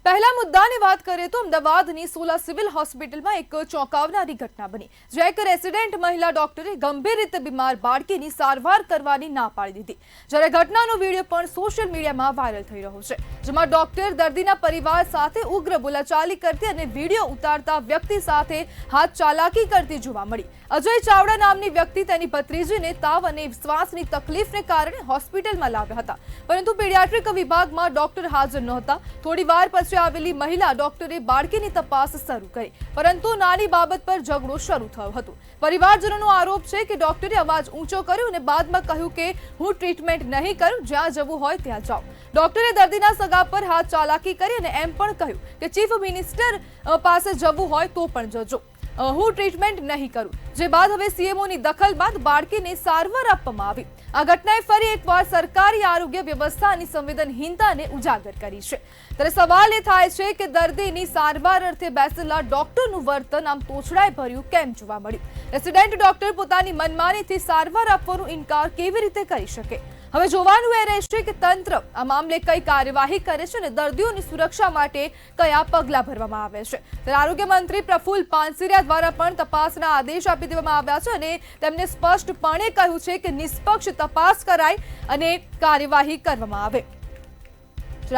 પહેલા મુદ્દાની વાત કરીએ તો અમદાવાદની સોલા સિવિલ હોસ્પિટલમાં એક ચોંકાવનારી ઘટના બની, જ્યાં એક રેસિડેન્ટ મહિલા ડોક્ટરે ગંભીર રીતે બીમાર બાળકીની સારવાર કરવાની ના પાડી દીધી, જ્યારે ઘટનાનો વિડીયો પણ સોશિયલ મીડિયામાં વાયરલ થઈ રહ્યો છે, જેમાં ડોક્ટર દર્દીના પરિવાર સાથે ઉગ્ર બોલાચાલી કરતી અને વિડીયો ઉતારતા વ્યક્તિ સાથે હાથ ચાલાકી કરતી જોવા મળી। અજય ચાવડા નામની વ્યક્તિ તેની ભત્રીજીને તાવ અને શ્વાસની તકલીફને કારણે હોસ્પિટલમાં લાવ્યા હતા, પરંતુ પીડિયાટ્રિક વિભાગમાં ડોક્ટર હાજર નહોતા। થોડીવાર પછી આવેલી મહિલા ડોક્ટરે બાળકીની તપાસ શરૂ કરી, પરંતુ નાની બાબત પર ઝઘડો શરૂ થયો હતો। પરિવારજનોનો આરોપ છે કે ડોક્ટરે અવાજ ઊંચો કર્યો અને બાદમાં કહ્યું કે હું ટ્રીટમેન્ટ નહીં કરું, જ્યાં જવું હોય ત્યાં જાઓ। ડોક્ટરે દર્દીના સગા પર હાથ ચાલાકી કરી અને એમ પણ કહ્યું કે ચીફ મિનિસ્ટર પાસે જવું હોય તો પણ જજો, હું ટ્રીટમેન્ટ નહીં કરું, જે બાદ હવે સીએમઓની દખલ બાદ બાળકીને સારવાર આપવામાં આવી। આ ઘટનાએ ફરી એકવાર સરકારી આરોગ્ય વ્યવસ્થાની સંવેદનહીનતાને ઉજાગર કરી છે। ત્યારે સવાલ એ થાય છે કે દર્દીની સારવાર અર્થે બેસેલા ડોક્ટરનું વર્તન આમ તોછડાઈ ભર્યું કેમ જોવા મળ્યું? રેસિડેન્ટ ડોક્ટર પોતાની મનમાનીથી સારવાર આપવાનો ઇનકાર કેવી રીતે કરી શકે? હવે જોવાનું એ રહેશે કે તંત્ર આ મામલે કઈ કાર્યવાહી કરે છે અને દર્દીઓની સુરક્ષા માટે કયા પગલાં ભરવામાં આવે છે। ત્યારે આરોગ્ય મંત્રી પ્રફુલ્લ પાનસેરિયા દ્વારા પણ તપાસના આદેશ આપી દેવામાં આવ્યા છે અને તેમને સ્પષ્ટપણે કહ્યું છે કે નિષ્પક્ષ તપાસ કરાય અને કાર્યવાહી કરવામાં આવે।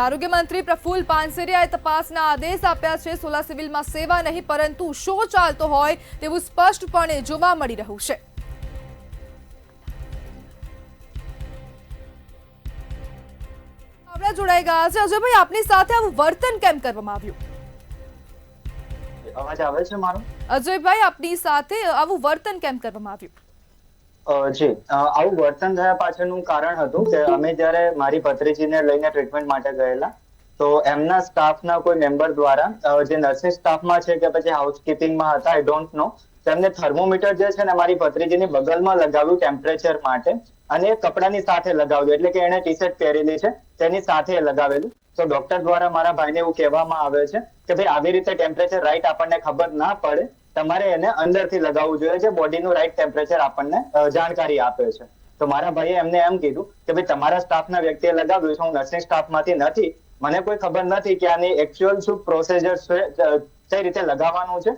આરોગ્ય મંત્રી પ્રફુલ્લ પાનસેરિયાએ તપાસના આદેશ આપ્યા છે। સોલા સિવિલમાં સેવા નહીં પરંતુ શો ચાલતો હોય તેવું સ્પષ્ટપણે જોવા મળી રહ્યું છે। જોડાઈ ગયા છે અજયભાઈ, આપની સાથે આવું વર્તન કેમ કરવામાં આવ્યું? અવાજ આવે છે મારો? અજયભાઈ, આપની સાથે આવું વર્તન કેમ કરવામાં આવ્યું? જી, આવું વર્તન થયા પાછળનું કારણ હતું કે અમે જ્યારે મારી ભત્રીજીને લઈને ટ્રીટમેન્ટ માટે ગયેલા તો એમના સ્ટાફના કોઈ મેમ્બર દ્વારા જે નર્સિંગ સ્ટાફમાં છે કે પછી હાઉસકીપિંગમાં હતા, આઈ ડોન્ટ નો, તેમને થર્મોમીટર જે છે ને મારી ભત્રીજીની બગલમાં લગાવ્યું ટેમ્પરેચર માટે અને કપડાની સાથે લગાવ્યું, એટલે કે એને ટી શર્ટ પહેરેલી છે તેની સાથે લગાવેલું। તો ડોક્ટર દ્વારા મારા ભાઈને એવું કહેવામાં આવે છે કે ભાઈ આવી રીતે ટેમ્પરેચર રાઈટ આપણને ખબર ના પડે, તમારે એને અંદરથી લગાવવું જોઈએ, જે બોડીનું રાઈટ ટેમ્પરેચર આપણને જાણકારી આપે છે। તો મારા ભાઈએ એમને એમ કીધું કે ભાઈ તમારા સ્ટાફના વ્યક્તિએ લગાવ્યું છે, હું નર્સિંગ સ્ટાફમાંથી નથી, મને કોઈ ખબર નથી કે આની એકચ્યુઅલ શું પ્રોસિજર છે, કઈ રીતે લગાવવાનું છે,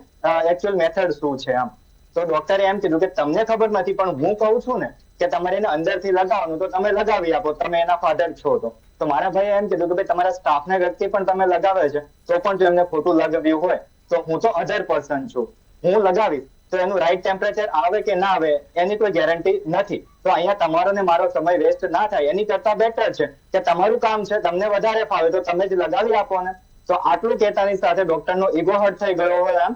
એકચ્યુઅલ મેથડ શું છે આમ। તો ડોક્ટરે એમ કીધું કે તમને ખબર નથી પણ હું કહું છું ને કે તમારે એને અંદરથી લગાવવાનું, તો તમે લગાવી આપો, તમે એના ફાધર છો તો મારા ભાઈએ એમ કીધું કે ભાઈ તમારા સ્ટાફના વ્યક્તિ પણ તમે લગાવે છે તો પણ જો એમને ખોટું લગાવ્યું હોય તો હું તો અધર પર્સન છું, હું લગાવીશ તો એનું રાઈટ ટેમ્પરેચર આવે કે ના આવે એની કોઈ ગેરંટી નથી। તો અહીંયા તમારો ને મારો સમય વેસ્ટ ના થાય, એની કરતા બેટર છે કે તમારું કામ છે, તમને વધારે ફાવે તો તમે જ લગાવી આપો ને। તો આટલું કહેતાની સાથે ડોક્ટરનો ઈગો હર્ટ થઈ ગયો હોય એમ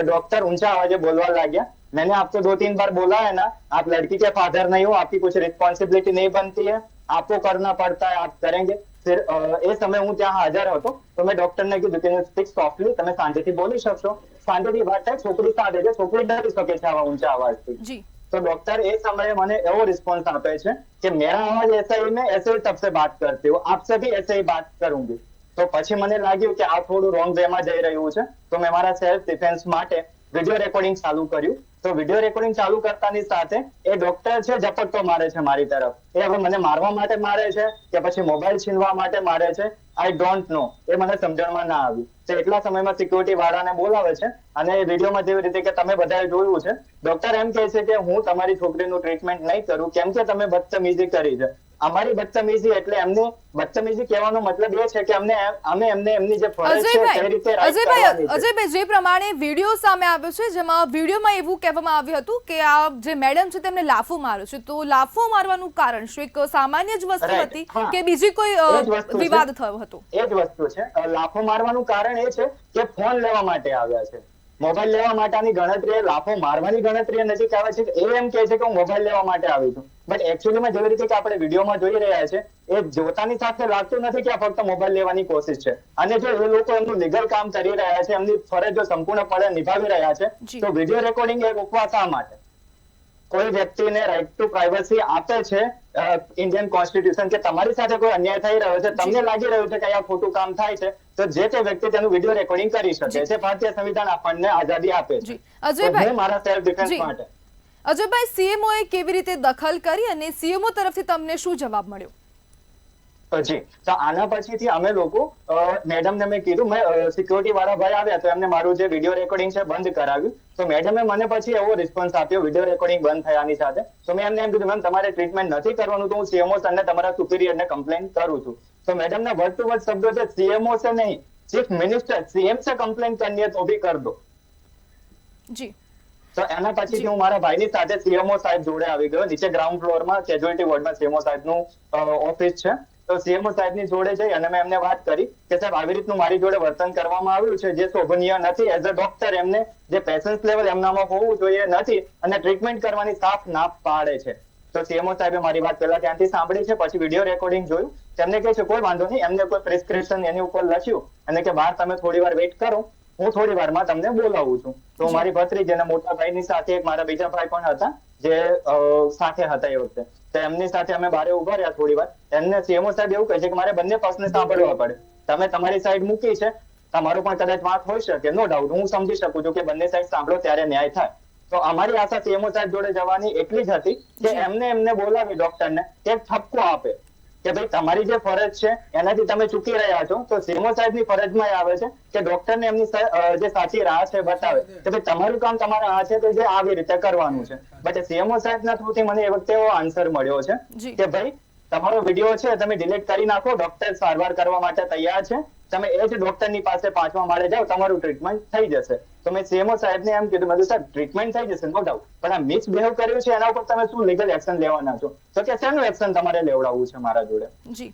डॉक्टर ऊंचा आवाज बोलवा लगा। मैंने आपको 2-3 बार बोला है ना, आप लड़की के फादर नहीं हो, आपकी कुछ रिस्पॉन्सिबिलिटी नहीं बनती है, आपको करना पड़ता है, आप करेंगे। फिर ए समय હું ત્યાં હાજર હતો તો મેં ડોક્ટરને કીધું કે સ્પીક સોફ્ટલી, તમે શાંતિથી બોલી શકશો, શાંતિથી વાત થાય, છોકરી સાથે છે, છોકરી ડરી શકે છે આવા ઊંચા અવાજથી। तो डॉक्टर ए समय મને એવો રિસ્પોન્સ આપે છે કે मेरा आवाज ऐसा ही, मैं ऐसे ही तब से बात करती हूँ, आपसे भी ऐसे ही बात करूंगी। તો પછી મને લાગ્યું કે આ થોડું રોંગ વે માં જઈ રહ્યું છે, તો મેં મારા સેલ્ફ ડિફેન્સ માટે વિડિયો રેકોર્ડિંગ ચાલુ કર્યું। તો વિડિયો રેકોર્ડિંગ ચાલુ કરતાની સાથે એ ડોક્ટર છે ઝપટ્ટો મારે છે મારી તરફ, એ હવે મને મારવા માટે મારે છે કે પછી મોબાઈલ છીનવા માટે મારે છે, આઈ ડોન્ટ નો, એ મને સમજણમાં ના આવ્યું। તો એટલા સમયમાં સિક્યુરિટી વાળાને બોલાવે છે અને એ વિડીયોમાં જેવી રીતે કે તમે બધાએ જોયું છે, ડોક્ટર એમ કહે છે કે હું તમારી છોકરીનું ટ્રીટમેન્ટ નહીં કરું કેમ કે તમે બદતમીજી કરી છે। અમારી બદતમીજી એટલે એમને બદતમીજી કહેવાનો મતલબ એ છે કે અમે એમને એમની જે ફરજ છે તે રીતે અજયભાઈ, જે પ્રમાણે વિડીયો સામે આવ્યો છે જેમાં વિડીયોમાં એવું કહેવામાં આવ્યું હતું કે આ જે મેડમ છે તેમને લાફો માર્યો છે, તો લાફો મારવાનું કારણ શું? એક સામાન્ય જ વસ્તુ હતી કે બીજી કોઈ વિવાદ થયો હતો? એ જ વસ્તુ છે, લાફો મારવાનું કારણ એ છે કે ફોન લેવા માટે આવ્યા છે, મોબાઈલ લેવા માટેની ગણતરી, લાફો મારવાની ગણતરી નજીક આવે છે। એ એમ કહે છે કે હું મોબાઈલ લેવા માટે આવી છું, બટ એકચ્યુઅલીમાં જેવી રીતે કે આપણે વિડીયોમાં જોઈ રહ્યા છે એ જોતાની સાથે લાગતું નથી કે આ ફક્ત મોબાઈલ લેવાની કોશિશ છે। અને જો એ લોકો એમનું લીગલ કામ કરી રહ્યા છે, એમની ફરજ જો સંપૂર્ણપણે નિભાવી રહ્યા છે, તો વિડીયો રેકોર્ડિંગ એ રોકવા શા માટે? કોઈ વ્યક્તિને રાઇટ ટુ પ્રાઇવસી આપે છે ઇન્ડિયન કોન્સ્ટિટ્યુશન કે તમારી સાથે કોઈ અન્યાય થઈ રહ્યો છે, તમને લાગી રહ્યું છે કે આ ખોટું કામ થાય છે, તો જે તે વ્યક્તિ તેનું વિડીયો રેકોર્ડિંગ કરી શકે છે। ભારતીય સંવિધાન આપણને આઝાદી આપે છે। અજયભાઈ, મારા સેલ્ફ ડિફેન્સ માટે અજયભાઈ, સીએમઓ એ કેવી રીતે દખલ કરી અને સીએમઓ તરફથી તમને શું જવાબ મળ્યો? જી, તો આના પછીથી અમે લોકો મેડમને મેં કીધું, મેં સિક્યોરિટી વાળા ભાઈ આવ્યા તો એમને મારું જે વિડીયો રેકોર્ડિંગ છે બંધ કરાવ્યું. તો મેડમે મને પછી એવો રિસ્પોન્સ આપ્યો વિડીયો રેકોર્ડિંગ બંધ થયાની સાથે. તો મેં એમને એમ કીધું, મેમ તમારે ટ્રીટમેન્ટ નથી કરવાનું તો હું સીએમઓ સરને તમારા સુપિરિયરને કમ્પ્લેન કરું છું. તો મેડમના વર્ડ ટુ વર્ડ શબ્દો છે, સીએમઓ से नहीं, चीफ मिनिस्टर सीएम से कंप्लेन करनी है तो भी कर दो. જી તો એના પછી હું મારા ભાઈની સાથે સીએમઓ સાહેબ જોડે આવી ગયો. નીચે ગ્રાઉન્ડ ફ્લોરમાં કેઝ્યુઅલિટી વોર્ડમાં સીએમઓ સાહેબનું ઓફિસ છે. તો સીએમઓ સાહેબની જોડે જઈ અને મેં એમને વાત કરી કે સાહેબ આવી રીતનું મારી જોડે વર્તન કરવામાં આવ્યું છે જે શોભનીય નથી. એઝ અ ડોક્ટર એમને જે પેશન્સ લેવલ એમનામાં હોવું જોઈએ નથી અને ટ્રીટમેન્ટ કરવાની સાફ ના પાડે છે. તો સીએમઓ સાહેબે મારી વાત પહેલા ત્યાંથી સાંભળી છે, પછી વિડીયો રેકોર્ડિંગ જોયું. તેમને કહે છે કોઈ વાંધો નહીં, એમને કોઈ પ્રિસ્ક્રિપ્શન એની ઉપર લખ્યું અને કે બહાર તમે થોડી વાર વેઇટ કરો, હું થોડી વારમાં તમને બોલાવું છું. તો મારી ભત્રીજી અને મોટા ભાઈની સાથે એક મારા બીજા ભાઈ પણ હતા જે સાથે હતા એ વખતે. તો એમની સાથે અમે બારે ઉભા રહ્યા થોડી વાર. એમને સીએમઓ સાહેબ એવું કહે છે કે મારે બંને પક્ષને સાંભળવા પડે. તમે તમારી સાઈડ મૂકી છે, તમારું પણ કદાચ વાત હોઈ શકે, નો ડાઉટ, હું સમજી શકું છું કે બંને સાઈડ સાંભળો ત્યારે ન્યાય થાય. તો અમારી આશા સીએમઓ સાહેબ જોડે જવાની એટલી જ હતી કે એમને બોલાવી ડોક્ટરને કે ઠપકો આપે કે ભાઈ તમારી જે ફરજ છે એનાથી તમે ચૂકી રહ્યા છો. તો સીએમઓ સાહેબની ફરજમાં આવે છે કે ડોક્ટરને એમની જે સાચી રાહ છે બતાવે કે ભાઈ તમારું કામ તમારા આ છે તો જે આવી રીતે કરવાનું છે. બટ સીએમઓ સાહેબના થ્રુથી મને એ વખતે એવો આન્સર મળ્યો છે કે ભાઈ તમારો વિડીયો છે તમે ડિલીટ કરી નાખો, ડોક્ટર સારવાર કરવા માટે તૈયાર છે, તમે એ જ ડોક્ટરની પાસે 5મા માળે જાઓ, તમારું ટ્રીટમેન્ટ થઈ જશે. તો મેં સીએમઓ સાહેબને એમ કીધું, મેં સાહેબ ટ્રીટમેન્ટ થઈ જશે નો ડાઉટ, પણ આ મિસબિહેવ કર્યું છે એના ઉપર તમે શું લીગલ એક્શન લેવાના છો? તો કે શેનું એક્શન તમારે લેવડાવવું છે મારા જોડે? જી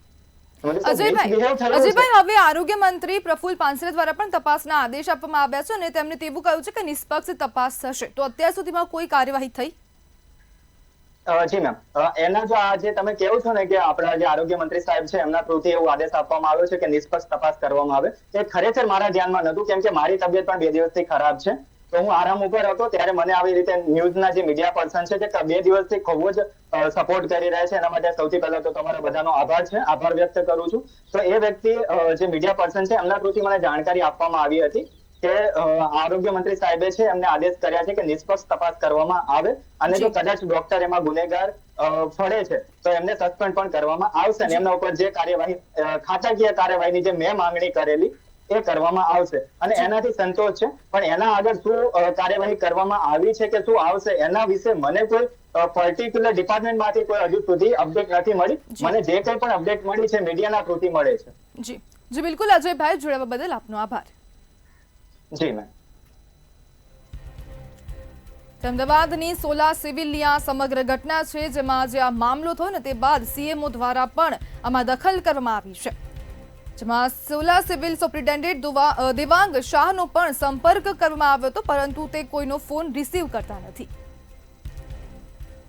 અજયભાઈ, હવે આરોગ્ય મંત્રી પ્રફુલ્લ પાનસરે દ્વારા પણ તપાસના આદેશ આપવામાં આવ્યા છે અને તેમણે તેવું કહ્યું છે કે નિષ્પક્ષ તપાસ થશે. તો અત્યાર સુધીમાં કોઈ કાર્યવાહી થઈ? જી મેમ, એના જો આ જે તમે કહો છો ને કે આપણા જે આરોગ્ય મંત્રી સાહેબ છે એમના થ્રુથી એવો આદેશ આપવામાં આવ્યો છે કે નિષ્પક્ષ તપાસ કરવામાં આવે, એ ખરેખર મારા ધ્યાનમાં નહોતું કેમ કે મારી તબિયત પણ 2 દિવસથી ખરાબ છે. તો હું આરામ ઉપર હતો ત્યારે મને આવી રીતે ન્યૂઝના જે મીડિયા પર્સન છે જે 2 દિવસથી ખૂબ જ સપોર્ટ કરી રહ્યા છે, એના માટે સૌથી પહેલા તો તમારો બધાનો આભાર છે, આભાર વ્યક્ત કરું છું. તો એ વ્યક્તિ જે મીડિયા પર્સન છે એમના થ્રુથી મને જાણકારી આપવામાં આવી હતી કે આરોગ્ય મંત્રી સાહેબે છે એમને આદેશ કર્યા છે કે નિષ્પક્ષ તપાસ કરવામાં આવે અને જો કદાચ ડોક્ટર એમાં ગુનેગાર ફળે છે તો એમને સસ્પેન્ડ પણ કરવામાં આવશે અને એમના ઉપર જે કાર્યવાહી ખાતાકીય કાર્યવાહીની જે મેં માંગણી કરેલી એ કરવામાં આવશે અને એનાથી સંતોષ છે. પણ એના આગળ શું કાર્યવાહી કરવામાં આવી છે કે શું આવશે એના વિશે મને કોઈ પર્ટિક્યુલર ડિપાર્ટમેન્ટમાંથી કોઈ હજુ સુધી અપડેટ નથી મળી. મને જે કંઈ પણ અપડેટ મળી છે મીડિયાના થ્રુથી મળે છે. જી બિલકુલ અજયભાઈ, જોડાવા બદલ આપનો આભાર. જી મેમ. અમદાવાદની સોલા સિવિલની આ સમગ્ર ઘટના છે જેમાં જે આ મામલો થયો ને તે બાદ સીએમઓ દ્વારા પણ આમાં દખલ કરવામાં આવી છે, જેમાં સોલા સિવિલ સુપ્રિન્ટેન્ડન્ટ દેવાંગ શાહનો પણ સંપર્ક કરવામાં આવ્યો હતો પરંતુ તે કોઈનો ફોન રિસીવ કરતા નથી.